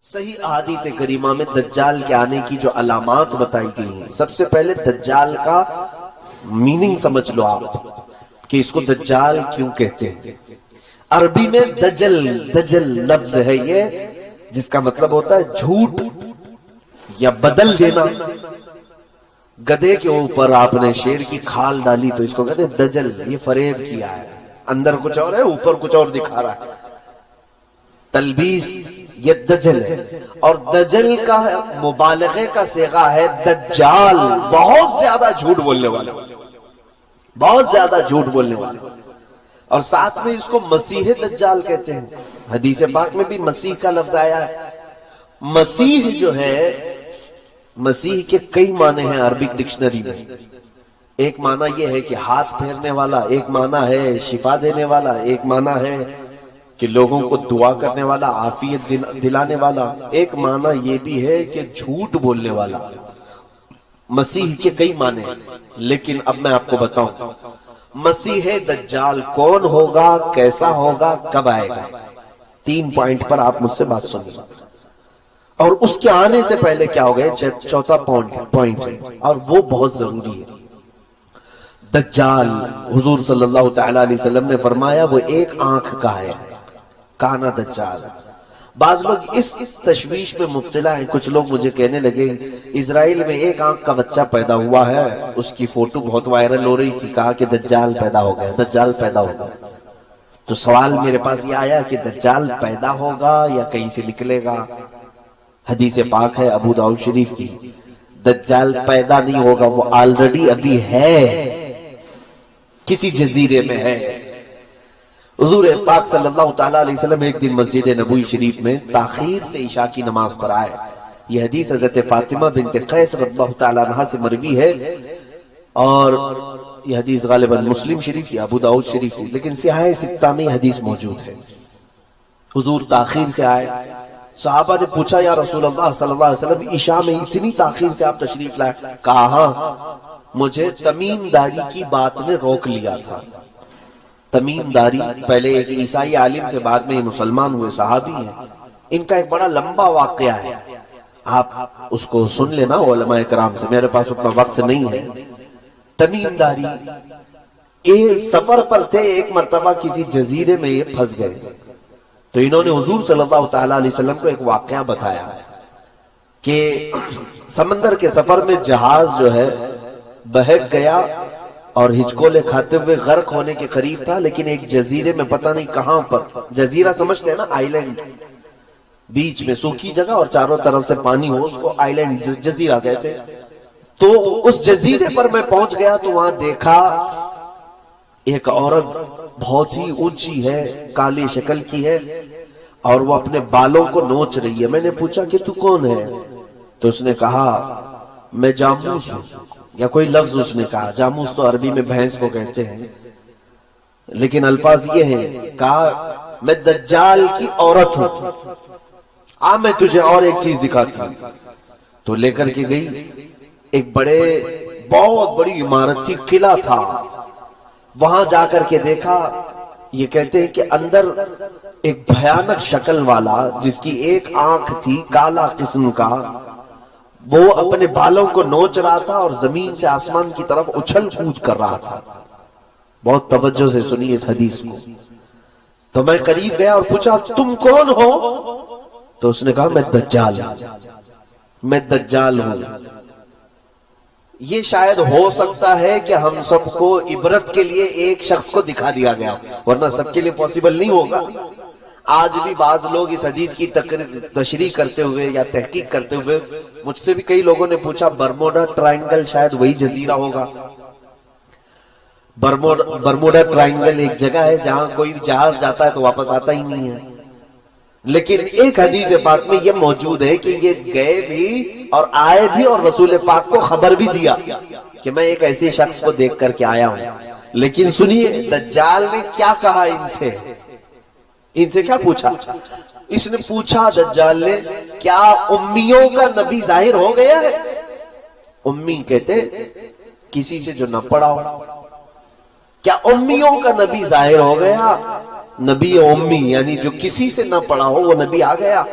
صحیح احادیث کریمہ میں دجال کے آنے کی جو علامات بتائی گئی ہیں، سب سے پہلے دجال کا میننگ سمجھ لو آپ کہ اس کو دجال کیوں کہتے ہیں۔ عربی میں دجل لفظ ہے یہ، جس کا مطلب ہوتا ہے جھوٹ یا بدل دینا۔ گدھے کے اوپر آپ نے شیر کی کھال ڈالی تو اس کو کہتے ہیں دجل، یہ فریب کیا ہے، اندر کچھ اور ہے اوپر کچھ اور دکھا رہا ہے، تلبیس، یہ دجل ہے۔ اور دجل کا مبالغے کا صیغہ ہے دجال، بہت زیادہ جھوٹ بولنے والا، بہت زیادہ جھوٹ بولنے والا۔ اور ساتھ میں اس کو مسیح دجال کہتے ہیں، حدیث پاک میں بھی مسیح کا لفظ آیا ہے۔ مسیح جو ہے، مسیح کے کئی معنی ہیں عربک ڈکشنری میں۔ ایک معنی یہ ہے کہ ہاتھ پھیرنے والا، ایک معنی ہے شفا دینے والا، ایک معنی ہے کہ لوگوں کو دعا کرنے والا، عافیت دلانے والا، ایک معنی یہ بھی ہے کہ جھوٹ بولنے والا۔ مسیح کے کئی معنی ہیں، لیکن اب میں آپ کو بتاؤں مسیح دجال کون ہوگا، کیسا ہوگا، کب آئے گا۔ 3 پوائنٹ پر آپ مجھ سے بات سنیے، اور اس کے آنے سے پہلے کیا ہو گئے، چوتھا پوائنٹ ہے اور وہ بہت ضروری ہے۔ دجال، حضور صلی اللہ تعالی علیہ وسلم نے فرمایا وہ ایک آنکھ کا ہے، کانا دجال۔ بعض لوگ اس تشویش میں مبتلا ہیں، کچھ لوگ مجھے کہنے لگے اسرائیل میں ایک آنکھ کا بچہ پیدا ہوا ہے، اس کی فوٹو بہت وائرل ہو رہی تھی، کہا کہ دجال پیدا ہو گیا، دجال پیدا ہو گیا۔ تو سوال میرے پاس یہ آیا کہ دجال پیدا ہوگا یا کہیں سے نکلے گا؟ حدیث پاک ہے ابو داؤد شریف کی، دجال پیدا نہیں ہوگا، وہ آلریڈی ابھی ہے، کسی جزیرے میں ہے۔ حضور پاک صلی اللہ تعالیٰ علیہ وسلم ایک دن مسجد نبوی شریف میں تاخیر سے عشاء کی نماز پر آئے۔ یہ حدیث حضرت فاطمہ بنت قیس رضی اللہ تعالیٰ عنہ سے مروی ہے، اور یہ حدیث غالباً مسلم شریف کی، ابو داؤد شریف کی، لیکن سیاہ ستہ میں حدیث موجود ہے۔ حضور تاخیر سے آئے، صحابہ نے پوچھا یا رسول اللہ صلی اللہ علیہ وسلم عشاء میں اتنی تاخیر سے آپ تشریف لائے؟ کہا ہاں، مجھے تمیم داری کی بات نے روک لیا تھا۔ تمیم داری پہلے ایک عیسائی عالم تھے، بعد میں مسلمان ہوئے، صحابی ہیں۔ ان کا ایک بڑا لمبا واقعہ ہے، آپ اس کو سن لینا علماء کرام سے، میرے پاس اتنا وقت نہیں ہے۔ تمیم داری ایک سفر پر تھے، ایک مرتبہ کسی جزیرے میں یہ پھنس گئے، تو انہوں نے حضور صلی اللہ تعالیٰ علیہ وسلم کو ایک واقعہ بتایا کہ سمندر کے سفر میں جہاز جو ہے بہک گیا اور ہچکولے کھاتے ہوئے غرق ہونے کے قریب تھا، لیکن ایک جزیرے میں پتہ نہیں کہاں پر، جزیرہ سمجھتے ہیں نا، آئی لینڈ، بیچ میں سوکھی جگہ اور چاروں طرف سے پانی ہو، اس کو آئی لینڈ جزیرہ کہتے ہیں۔ تو اس جزیرے پر میں پہنچ گیا تو وہاں دیکھا ایک عورت بہت ہی اونچی ہے، کالی شکل کی ہے، اور وہ اپنے بالوں کو نوچ رہی ہے۔ میں نے پوچھا کہ تو کون ہے؟ تو اس نے کہا میں جاموس ہوں، یا کوئی لفظ اس نے کہا، جاموس تو عربی میں بھینس کو کہتے ہیں، لیکن الفاظ یہ ہیں، کہا میں دجال کی عورت ہوں، میں تجھے اور ایک چیز دکھاتی ہوں۔ تو لے کر کے گئی، ایک بہت بڑی عمارت تھی، قلعہ تھا، وہاں جا کر کے دیکھا، یہ کہتے ہیں کہ اندر ایک بھیانک شکل والا جس کی ایک آنکھ تھی، کالا قسم کا، وہ اپنے بالوں کو نوچ رہا تھا اور زمین سے آسمان کی طرف اچھل کود کر رہا تھا۔ بہت توجہ سے سنیے اس حدیث کو۔ تو میں قریب گیا اور پوچھا تم کون ہو؟ تو اس نے کہا میں دجال ہوں، میں دجال ہوں۔ یہ شاید ہو سکتا ہے کہ ہم سب کو عبرت کے لیے ایک شخص کو دکھا دیا گیا، ورنہ سب کے لیے پاسبل نہیں ہوگا۔ آج بھی بعض لوگ اس حدیث کی تشریح کرتے ہوئے یا تحقیق کرتے ہوئے، مجھ سے بھی کئی لوگوں نے پوچھا برموڈا ٹرائنگل شاید وہی جزیرہ ہوگا۔ برموڈا ٹرائنگل ایک جگہ ہے جہاں کوئی جہاز جاتا ہے تو واپس آتا ہی نہیں ہے، لیکن ایک حدیث پاک میں یہ موجود ہے کہ یہ گئے بھی اور آئے بھی، اور رسول پاک کو خبر بھی دیا کہ میں ایک ایسے شخص کو دیکھ کر کے آیا ہوں۔ لیکن سنیے دجال نے کیا کہا ان سے کیا پوچھا؟ اس نے پوچھا دجال نے، کیا امیوں کا نبی ظاہر ہو گیا ہے؟ امی کہتے کسی سے جو نہ پڑھا ہو۔ کیا امیوں کا نبی ظاہر ہو گیا؟ نبی امی یعنی جو کسی سے نہ پڑھا ہو وہ نبی آ گیا؟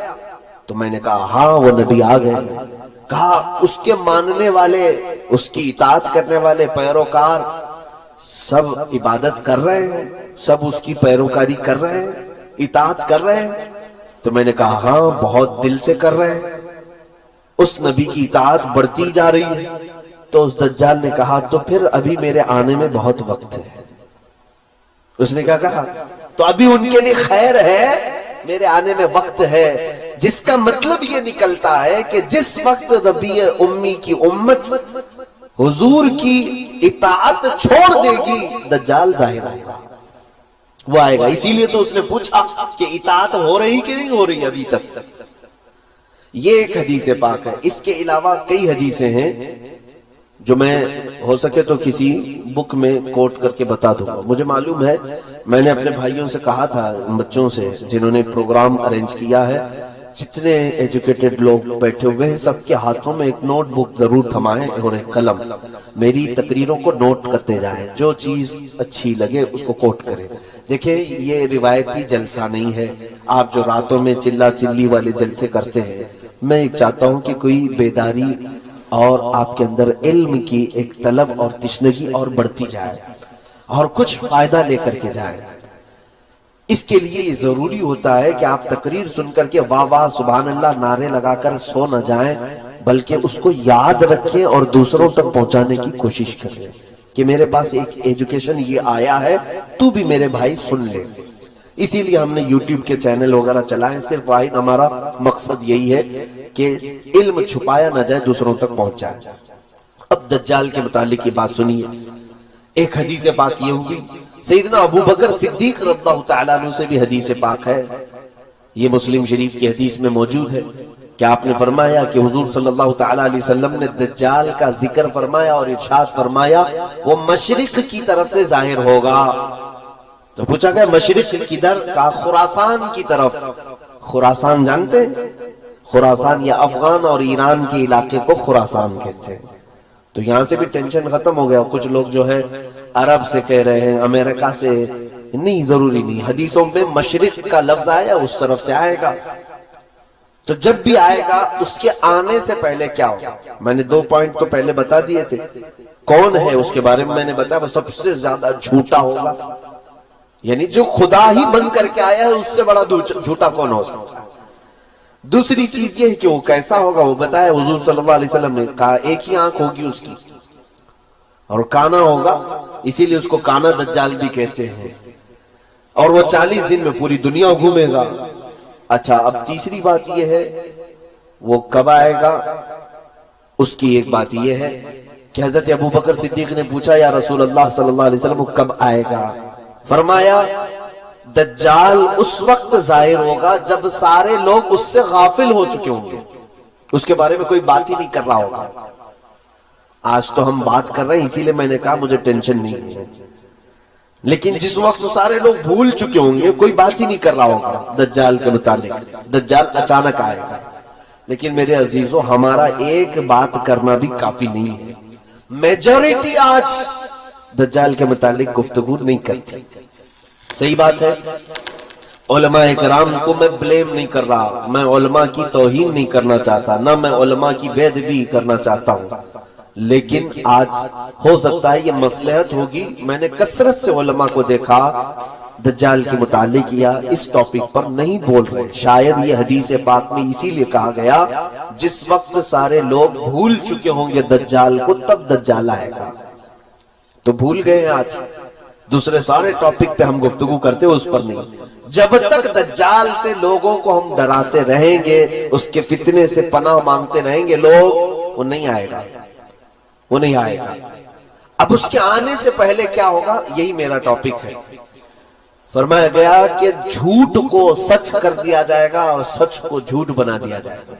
تو میں نے کہا ہاں وہ نبی آ گئے. کہا اس کے ماننے والے، اس کی اطاعت کرنے والے پیروکار سب عبادت کر رہے ہیں، سب اس کی پیروکاری کر رہے ہیں، اطاعت کر رہے ہیں؟ تو میں نے کہا ہاں بہت دل سے کر رہے ہیں، اس نبی کی اطاعت بڑھتی جا رہی ہے. تو اس دجال نے کہا تو پھر ابھی میرے آنے میں بہت وقت ہے. اس نے کیا کہا؟ تو ابھی ان کے لیے خیر ہے، میرے آنے میں وقت ہے. جس کا مطلب یہ نکلتا ہے کہ جس وقت نبی امی کی امت حضور کی اطاعت چھوڑ دے گی، دجال ظاہر ہوگا، وہ آئے گا. اسی لیے تو اس نے پوچھا کہ اطاعت ہو رہی کہ نہیں ہو رہی ابھی تک. یہ ایک حدیث پاک ہے. اس کے علاوہ کئی حدیثیں ہیں جو میں ہو سکے تو کسی بک میں کوٹ کر کے بتا دوں گا. مجھے معلوم ہے، میں نے اپنے بھائیوں سے کہا تھا، بچوں سے جنہوں نے پروگرام ارینج کیا ہے، جتنے ایجوکیٹڈ لوگ بیٹھے ہوئے ہیں سب کے ہاتھوں میں ایک نوٹ بک ضرور تھمائیں اور ایک قلم. میری تقریروں کو نوٹ کرتے جائیں، جو چیز اچھی لگے اس کو کوٹ کریں. دیکھیں یہ روایتی جلسہ نہیں ہے، آپ جو راتوں میں چلا چلی والے جلسے کرتے ہیں. میں ایک چاہتا ہوں کہ کوئی بیداری اور آپ کے اندر علم کی ایک طلب اور تشنگی اور بڑھتی جائے اور کچھ فائدہ لے کر کے جائے. اس کے لیے یہ ضروری ہوتا ہے کہ آپ تقریر سن کر کے واہ واہ سبحان اللہ نعرے لگا کر سو نہ جائیں، بلکہ اس کو یاد رکھیں اور دوسروں تک پہنچانے کی کوشش کریں کہ میرے پاس ایک ایجوکیشن یہ آیا ہے، تو بھی میرے بھائی سن لے. اسی لیے ہم نے یوٹیوب کے چینل وغیرہ چلائے. صرف واحد ہمارا مقصد یہی ہے کہ علم چھپایا نہ جائے، دوسروں تک پہنچ جائے. اب دجال کے متعلق یہ بات سنیے. ایک حدیث پاک یہ ہوگی، سیدنا ابو بکر صدیق رضی اللہ تعالیٰ عنہ سے بھی حدیث پاک ہے. یہ مسلم شریف کی حدیث میں موجود ہے کہ آپ نے فرمایا کہ حضور صلی اللہ تعالیٰ علیہ وسلم نے دجال کا ذکر فرمایا اور ارشاد فرمایا وہ مشرق کی طرف سے ظاہر ہوگا. تو پوچھا گیا مشرق کدھر؟ کہا خراسان کی طرف. خراسان جانتے ہیں؟ خراسان یا افغان اور ایران کے علاقے کو خراسان کہتے ہیں. تو یہاں سے بھی ٹینشن ختم ہو گیا. کچھ لوگ جو ہے عرب سے کہہ رہے ہیں، امریکہ سے نہیں، ضروری نہیں. حدیثوں میں مشرق کا لفظ آیا اس طرف سے آئے گا. تو جب بھی آئے گا اس کے آنے سے پہلے کیا ہوگا؟ میں نے 2 پوائنٹ تو پہلے بتا دیے تھے. کون ہے اس کے بارے میں میں نے بتایا وہ سب سے زیادہ جھوٹا ہوگا. یعنی جو خدا ہی بن کر کے آیا ہے اس سے بڑا جھوٹا کون ہو سکتا ہے. دوسری چیز یہ ہے کہ وہ کیسا ہوگا، وہ بتایا حضور صلی اللہ علیہ وسلم نے. کہا ایک ہی آنکھ ہوگی اس کی اور کانا ہوگا، اسی لیے اس کو کانا دجال بھی کہتے ہیں. اور وہ 40 دن میں پوری دنیا گھومے گا. اچھا اب تیسری بات یہ ہے وہ کب آئے گا. اس کی ایک بات یہ ہے کہ حضرت ابو بکر صدیق نے پوچھا یا رسول اللہ صلی اللہ علیہ وسلم وہ کب آئے گا؟ فرمایا دجال اس وقت ظاہر ہوگا جب سارے لوگ اس سے غافل ہو چکے ہوں گے، اس کے بارے میں کوئی بات ہی نہیں کر رہا ہوگا. آج تو ہم بات کر رہے ہیں، اسی لیے میں نے کہا مجھے ٹینشن نہیں ہے. لیکن جس وقت سارے لوگ بھول چکے ہوں گے، کوئی بات ہی نہیں کر رہا ہوگا دجال کے متعلق. دجال اچانک آئے گا. لیکن میرے عزیزو ہمارا ایک بات کرنا بھی کافی نہیں ہے. میجورٹی آج دجال کے متعلق گفتگو نہیں کرتی. صحیح بات ہے. علماء کرام کو میں بلیم نہیں کر رہا، میں علماء کی توہین نہیں کرنا چاہتا، نہ میں علماء کی بے ادبی کرنا چاہتا ہوں. لیکن آج ہو سکتا ہے یہ مصلحت ہوگی. میں نے کثرت سے علماء کو دیکھا دجال کے متعلق یا اس ٹاپک پر نہیں بول رہے. شاید یہ حدیث پاک میں اسی لیے کہا گیا جس وقت سارے لوگ بھول چکے ہوں گے دجال کو تب دجال آئے گا. تو بھول گئے آج. دوسرے سارے ٹاپک پہ ہم گفتگو کرتے اس پر نہیں. جب تک دجال سے لوگوں کو ہم ڈراتے رہیں گے، اس کے فتنے سے پناہ مانگتے رہیں گے لوگ، وہ نہیں آئے گا، وہ نہیں آئے گا. اب اس کے آنے سے پہلے کیا ہوگا، یہی میرا ٹاپک ہے. فرمایا گیا کہ جھوٹ کو سچ کر دیا جائے گا اور سچ کو جھوٹ بنا دیا جائے گا.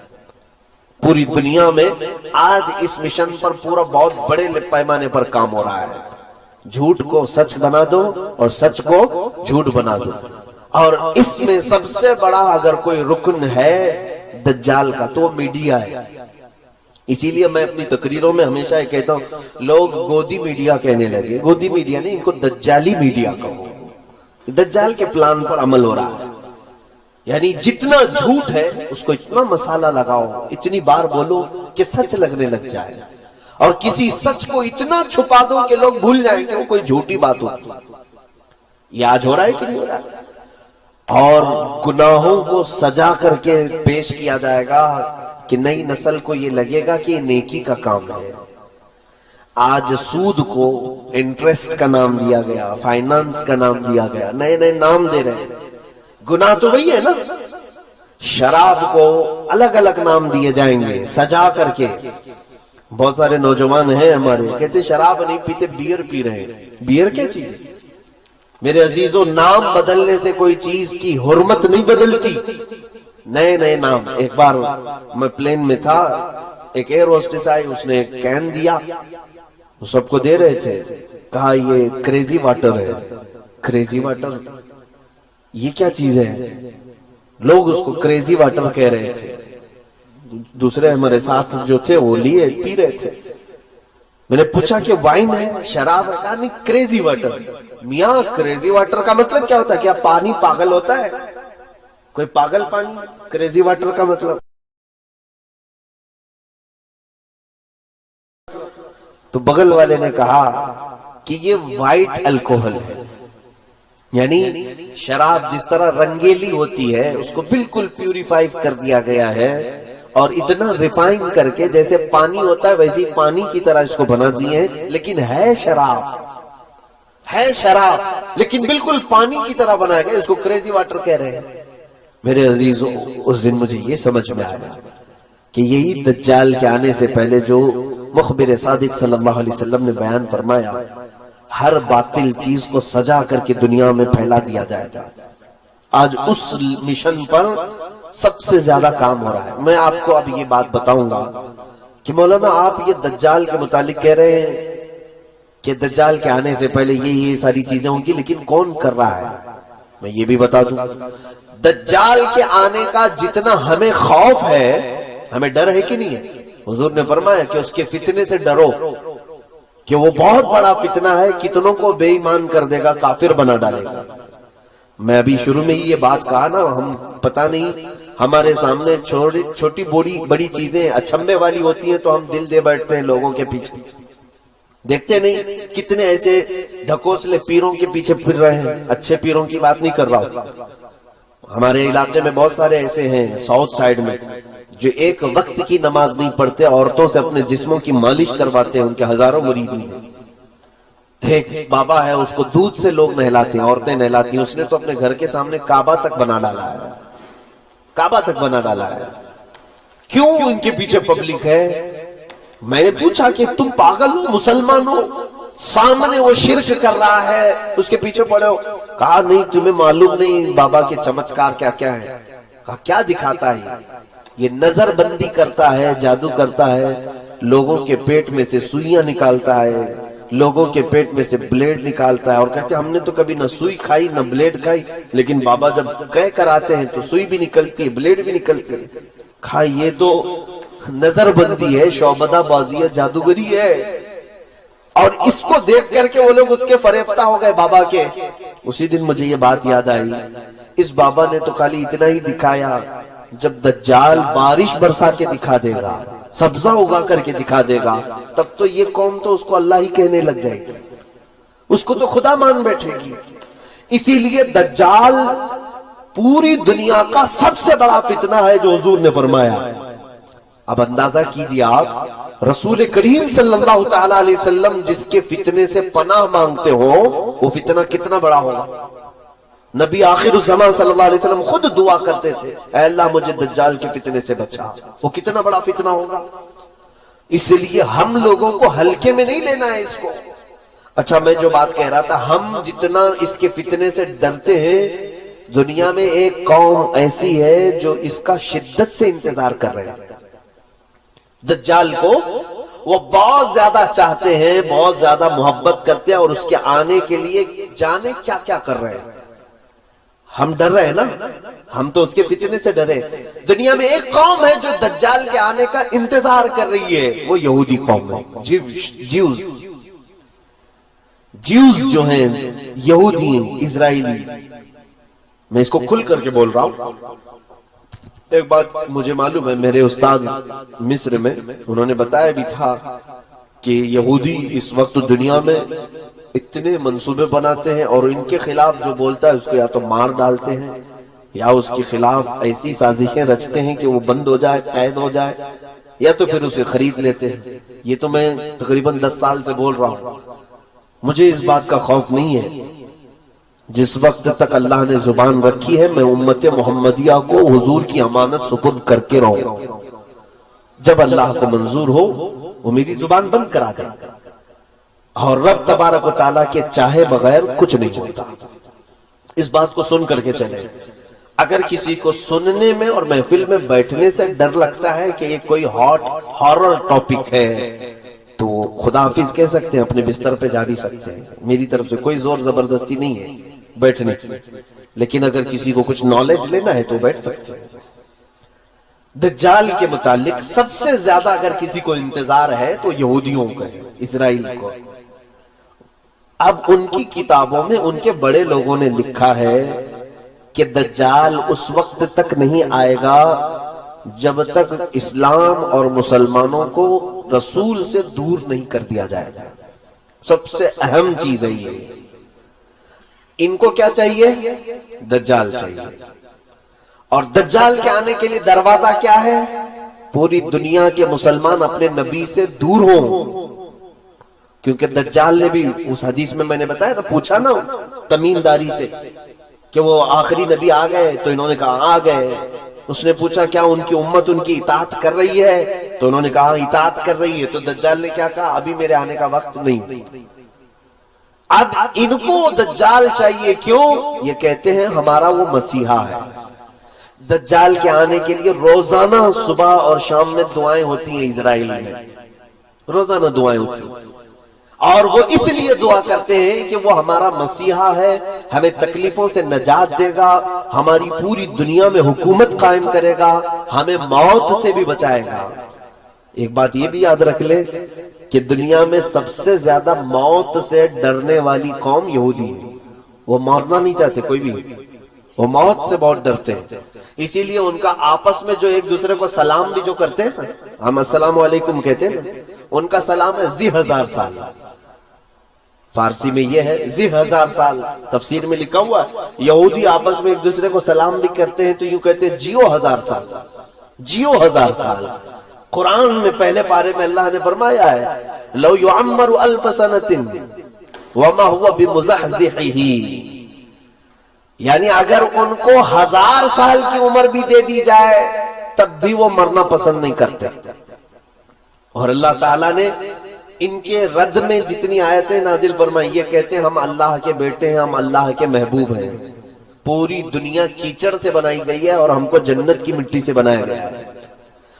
پوری دنیا میں آج اس مشن پر پورا بہت بڑے پیمانے پر کام ہو رہا ہے. جھوٹ کو سچ بنا دو اور سچ کو جھوٹ بنا دو. اور اس میں سب سے بڑا اگر کوئی رکن ہے دجال کا تو میڈیا ہے. اسی لیے میں اپنی تقریروں میں ہمیشہ یہ کہتا ہوں، لوگ گودی میڈیا کہنے لگے. گودی میڈیا نہیں، ان کو دجالی میڈیا کہو. دجال کے پلان پر عمل ہو رہا ہے. یعنی جتنا جھوٹ ہے اس کو اتنا مسالہ لگاؤ، اتنی بار بولو کہ سچ لگنے لگ جائے، اور کسی سچ کو اتنا چھپا دو کہ لوگ بھول جائیں کہ وہ کوئی جھوٹی بات ہوتی۔ یہ آج ہو رہا ہے کہ نہیں ہو رہا ہے؟ اور گناہوں کو سجا کر کے پیش کیا جائے گا کہ نئی نسل کو یہ لگے گا کہ یہ نیکی کا کام ہے۔ آج سود کو انٹرسٹ کا نام دیا گیا، فائنانس کا نام دیا گیا، نئے نئے نام دے رہے ہیں۔ گناہ تو وہی ہے نا، شراب کو الگ الگ نام دیے جائیں گے سجا کر کے۔ بہت سارے نوجوان ہیں ہمارے کہتے شراب نہیں پیتے، بیئر پی رہے ہیں۔ بیئر کیا چیز ہے میرے عزیزوں؟ نام بدلنے سے کوئی چیز کی حرمت نہیں بدلتی، نئے نئے نام۔ ایک بار میں پلین میں تھا، ایک ایئر ہوسٹس آئی، اس نے ایک کین دیا، وہ سب کو دے رہے تھے، کہا یہ کریزی واٹر ہے۔ کریزی واٹر یہ کیا چیز ہے؟ لوگ اس کو کریزی واٹر کہہ رہے تھے۔ دوسرے ہمارے ساتھ جو تھے وہ لیے پی رہے تھے۔ میں نے پوچھا کہ وائن ہے، شراب ہے؟ کہا نہیں، کریزی واٹر۔ میاں کریزی واٹر کا مطلب کیا ہوتا ہے؟ کیا پانی پاگل ہوتا ہے؟ کوئی پاگل پانی؟ کریزی واٹر کا مطلب؟ تو بغل والے نے کہا کہ یہ وائٹ الکوہل ہے، یعنی شراب جس طرح رنگیلی ہوتی ہے اس کو بالکل پیوریفائی کر دیا گیا ہے، اور اتنا ریفائن کر کے جیسے پانی ہوتا ہے ویسی پانی کی طرح اس کو بنا دیے ہیں، لیکن ہے شراب، ہے شراب لیکن بالکل پانی کی طرح بنایا گیا، اس کو کریزی واٹر کہہ رہے ہیں۔ میرے عزیزوں، اس دن مجھے یہ سمجھ میں آیا کہ یہی دجال کے آنے سے پہلے جو مخبر صادق صلی اللہ علیہ وسلم نے بیان فرمایا، ہر باطل چیز کو سجا کر کے دنیا میں پھیلا دیا جائے گا۔ آج اس مشن پر سب سے زیادہ کام ہو رہا ہے۔ میں آپ کو اب یہ بات بتاؤں گا کہ مولانا آپ یہ دجال کے متعلق کہہ رہے ہیں کہ دجال کے آنے سے پہلے یہ ساری چیزیں ہوں گی، لیکن کون کر رہا ہے؟ میں یہ بھی بتا دوں، دجال کے آنے کا جتنا ہمیں خوف ہے، ہمیں ڈر ہے کہ نہیں ہے؟ حضور نے فرمایا کہ اس کے فتنے سے ڈرو، کہ وہ بہت بڑا فتنہ ہے، کتنوں کو بے ایمان کر دے گا، کافر بنا ڈالے گا۔ میں ابھی شروع میں ہی یہ بات کہا نا، ہم پتہ نہیں ہمارے سامنے چھوٹی بڑی چیزیں اچھمبے والی ہوتی ہیں تو ہم دل دے بیٹھتے ہیں لوگوں کے پیچھے۔ دیکھتے نہیں کتنے ایسے ڈھکوسلے پیروں کے پیچھے پھر رہے ہیں، اچھے پیروں کی بات نہیں کر رہا ہوں۔ ہمارے علاقے میں بہت سارے ایسے ہیں ساؤتھ سائیڈ میں جو ایک وقت کی نماز نہیں پڑھتے، عورتوں سے اپنے جسموں کی مالش کرواتے ہیں، ان کے ہزاروں مریدین ہیں۔ ایک بابا ہے، اس کو دودھ سے لوگ نہلاتے ہیں، عورتیں نہلاتی ہیں، اس نے تو اپنے گھر کے سامنے کعبہ تک بنا ڈالا ہے، کعبہ تک بنا ڈالا ہے۔ کیوں ان کے پیچھے پبلک ہے؟ میں نے پوچھا کہ تم پاگل ہو، مسلمان ہو، سامنے وہ شرک کر رہا ہے، اس کے پیچھے پڑے ہو؟ کہا نہیں، تمہیں معلوم نہیں بابا کے چمتکار کیا کیا ہے۔ کہا کیا دکھاتا ہے؟ یہ نظر بندی کرتا ہے، جادو کرتا ہے، لوگوں کے پیٹ میں سے سوئیاں نکالتا ہے، لوگوں کے پیٹ میں سے بلیڈ نکالتا ہے، اور کہتے ہیں ہم نے تو کبھی نہ سوئی کھائی نہ بلیڈ کھائی، لیکن بابا جب کہہ کر آتے ہیں تو سوئی بھی نکلتی ہے، بلیڈ بھی نکلتی ہے۔ کہا یہ تو نظر بندی ہے، شعبدہ بازی ہے، جادوگری ہے۔ اور اس کو دیکھ کر کے وہ لوگ اس کے فریفتہ ہو گئے بابا کے۔ اسی دن مجھے یہ بات یاد آئی، اس بابا نے تو خالی اتنا ہی دکھایا، جب دجال بارش برسا کے دکھا دے گا، سبزہ اگا کر کے دکھا دے گا، تب تو یہ قوم تو اس کو اللہ ہی کہنے لگ جائے گی، اس کو تو خدا مان بیٹھے گی۔ اسی لیے دجال پوری دنیا کا سب سے بڑا فتنہ ہے جو حضور نے فرمایا۔ اب اندازہ کیجئے آپ، رسول کریم صلی اللہ تعالی علیہ وسلم جس کے فتنے سے پناہ مانگتے ہو، وہ فتنہ کتنا بڑا ہوگا؟ نبی آخر الزمان صلی اللہ علیہ وسلم خود دعا کرتے تھے، اے اللہ مجھے دجال کے فتنے سے بچا۔ وہ کتنا بڑا فتنہ ہوگا؟ اس لیے ہم لوگوں کو ہلکے میں نہیں لینا ہے اس کو۔ اچھا، میں جو بات کہہ رہا تھا، ہم جتنا اس کے فتنے سے ڈرتے ہیں، دنیا میں ایک قوم ایسی ہے جو اس کا شدت سے انتظار کر رہے ہیں۔ دجال کو وہ بہت زیادہ چاہتے ہیں، بہت زیادہ محبت کرتے ہیں، اور اس کے آنے کے لیے جانے کیا کیا کر رہے ہیں۔ ہم ڈر رہے ہیں نا، ہم تو اس کے فتنے سے ڈرے۔ دنیا میں ایک قوم ہے جو دجال کے آنے کا انتظار کر رہی ہے، وہ یہودی قوم ہے، جیوز جو ہیں، یہودی ہیں، اسرائیلی۔ میں اس کو کھل کر کے بول رہا ہوں. ایک بات مجھے معلوم ہے، میرے استاد مصر میں انہوں نے بتایا بھی تھا کہ یہودی اس وقت دنیا میں اتنے منصوبے بناتے ہیں اور ان کے خلاف جو بولتا ہے اس کو یا تو مار ڈالتے ہیں یا اس کے خلاف ایسی سازشیں رچتے ہیں کہ وہ بند ہو جائے، قید ہو جائے، یا تو پھر اسے خرید لیتے ہیں. یہ تو میں تقریباً 10 سال سے بول رہا ہوں. مجھے اس بات کا خوف نہیں ہے. جس وقت تک اللہ نے زبان رکھی ہے میں امت محمدیہ کو حضور کی امانت سپرد کر کے رہوں. جب اللہ کو منظور ہو وہ میری زبان بند کرا دے، اور رب تبارک و تعالیٰ کے چاہے بغیر کچھ نہیں ہوتا. اس بات کو سن کر کے چلے. اگر کسی کو سننے میں اور محفل میں بیٹھنے سے ڈر لگتا ہے کہ یہ کوئی ہاٹ ہارر ٹاپک ہے تو خدا حافظ کہہ سکتے ہیں، اپنے بستر پہ جا بھی سکتے ہیں. میری طرف سے کوئی زور زبردستی نہیں ہے بیٹھنے کی، لیکن اگر کسی کو کچھ نالج لینا ہے تو بیٹھ سکتے ہیں. دجال کے متعلق سب سے زیادہ اگر کسی کو انتظار ہے تو یہودیوں کا ہے، اسرائیل کو. اب ان کی کتابوں میں ان کے بڑے لوگوں نے لکھا ہے کہ دجال اس وقت تک نہیں آئے گا جب تک اسلام اور مسلمانوں کو رسول سے دور نہیں کر دیا جائے گا. سب سے اہم چیز ہے یہ. ان کو کیا چاہیے؟ دجال چاہیے. اور دجال کے آنے کے لیے دروازہ کیا ہے؟ پوری دنیا کے مسلمان اپنے نبی سے دور ہوں. کیونکہ دجال نے بھی اس حدیث میں نے بتایا نا، پوچھا نا تمیم داری سے کہ وہ آخری نبی آ گئے، تو انہوں نے کہا آ گئے. اس نے پوچھا کیا ان کی امت ان کی اطاعت کر رہی ہے؟ تو انہوں نے کہا اطاعت کر رہی ہے. تو دجال نے کیا کہا؟ ابھی میرے آنے کا وقت نہیں. اب ان کو دجال چاہیے. کیوں؟ یہ کہتے ہیں ہمارا وہ مسیحا ہے. دجال کے آنے کے لیے روزانہ صبح اور شام میں دعائیں ہوتی ہیں اسرائیل میں، روزانہ دعائیں ہوتی ہیں. اور وہ اس لیے دعا کرتے ہیں کہ وہ ہمارا مسیحا ہے، ہمیں تکلیفوں سے نجات دے گا، ہماری پوری دنیا میں حکومت قائم کرے گا، ہمیں موت سے بھی بچائے گا. ایک بات یہ بھی یاد رکھ لے کہ دنیا میں سب سے زیادہ موت سے ڈرنے والی قوم یہودی ہے. وہ مرنا نہیں چاہتے کوئی بھی، وہ موت سے بہت ڈرتے ہیں. اسی لیے ان کا آپس میں جو ایک دوسرے کو سلام بھی جو کرتے ہیں، ہم السلام علیکم کہتے ہیں، ان کا سلام ہے ذی 1000 سال. فارسی میں یہ ہے ذی 1000 سال. تفسیر میں لکھا ہوا یہودی آپس میں ایک دوسرے کو سلام بھی کرتے ہیں تو یوں کہتے ہیں جیو 1000 سال، جیو 1000 سال. قرآن میں پہلے پارے میں اللہ نے فرمایا ہے لو يعمر 1000 سنة وما هو بمزحزحه، یعنی اگر ان کو 1000 سال کی عمر بھی دے دی جائے تب بھی وہ مرنا پسند نہیں کرتے. اور اللہ تعالیٰ نے ان کے رد میں جتنی آیتیں نازل فرمائی، یہ کہتے ہیں ہم اللہ کے بیٹے ہیں، ہم اللہ کے محبوب ہیں. پوری دنیا کیچڑ سے بنائی گئی ہے اور ہم کو جنت کی مٹی سے بنایا گیا ہے.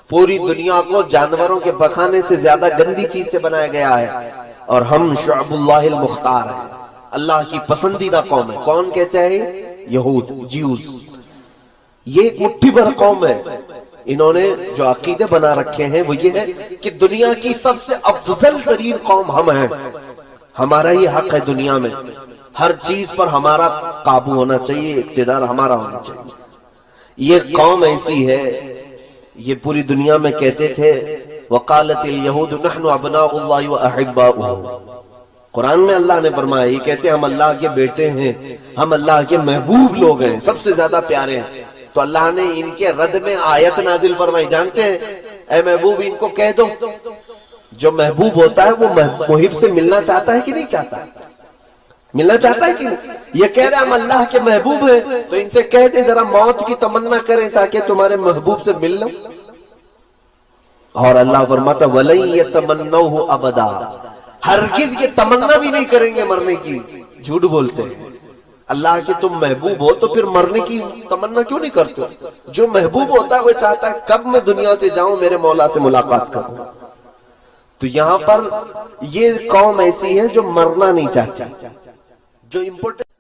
پوری دنیا کو جانوروں کے پخانے سے زیادہ گندی چیز سے بنایا گیا ہے، اور ہم شعب اللہ المختار ہیں، اللہ کی پسندیدہ قوم ہے. کون کہتے ہیں؟ یہود، جیوز. یہ ایک مٹھی بھر قوم ہے. انہوں نے جو عقیدے بنا رکھے ہیں وہ یہ ہے کہ دنیا کی سب سے افضل ترین قوم ہم ہیں، ہمارا یہ حق ہے دنیا میں، ہر چیز پر ہمارا قابو ہونا چاہیے، اقتدار ہمارا ہونا چاہیے. یہ قوم ایسی ہے، یہ پوری دنیا میں کہتے تھے وقالت اليہود نحن ابناء اللہ واحباؤہ. قرآن میں اللہ نے فرمایا، یہ کہتے ہیں ہم اللہ کے بیٹے ہیں، ہم اللہ کے محبوب لوگ ہیں، سب سے زیادہ پیارے ہیں. تو اللہ نے ان کے رد میں آیت نازل فرمائی، جانتے ہیں اے محبوب ان کو کہہ دو، جو محبوب ہوتا ہے وہ محب سے ملنا چاہتا ہے کہ نہیں چاہتا؟ ملنا چاہتا ہے کہ نہیں؟ یہ کہہ رہے ہم اللہ کے محبوب ہیں تو ان سے کہہ دیں ذرا موت کی تمنا کریں تاکہ تمہارے محبوب سے مل لو. اور اللہ فرماتا وَلَن يَتَمَنَّوْهُ أَبَدًا، ہرگز یہ تمنا بھی نہیں کریں گے مرنے کی. جھوٹ بولتے ہیں. اللہ کے تم محبوب ہو تو پھر مرنے کی تمنا کیوں نہیں کرتے؟ جو محبوب ہوتا ہے وہ چاہتا ہے کب میں دنیا سے جاؤں میرے مولا سے ملاقات کروں. تو یہاں پر یہ قوم ایسی ہے جو مرنا نہیں چاہتی. جو امپورٹنٹ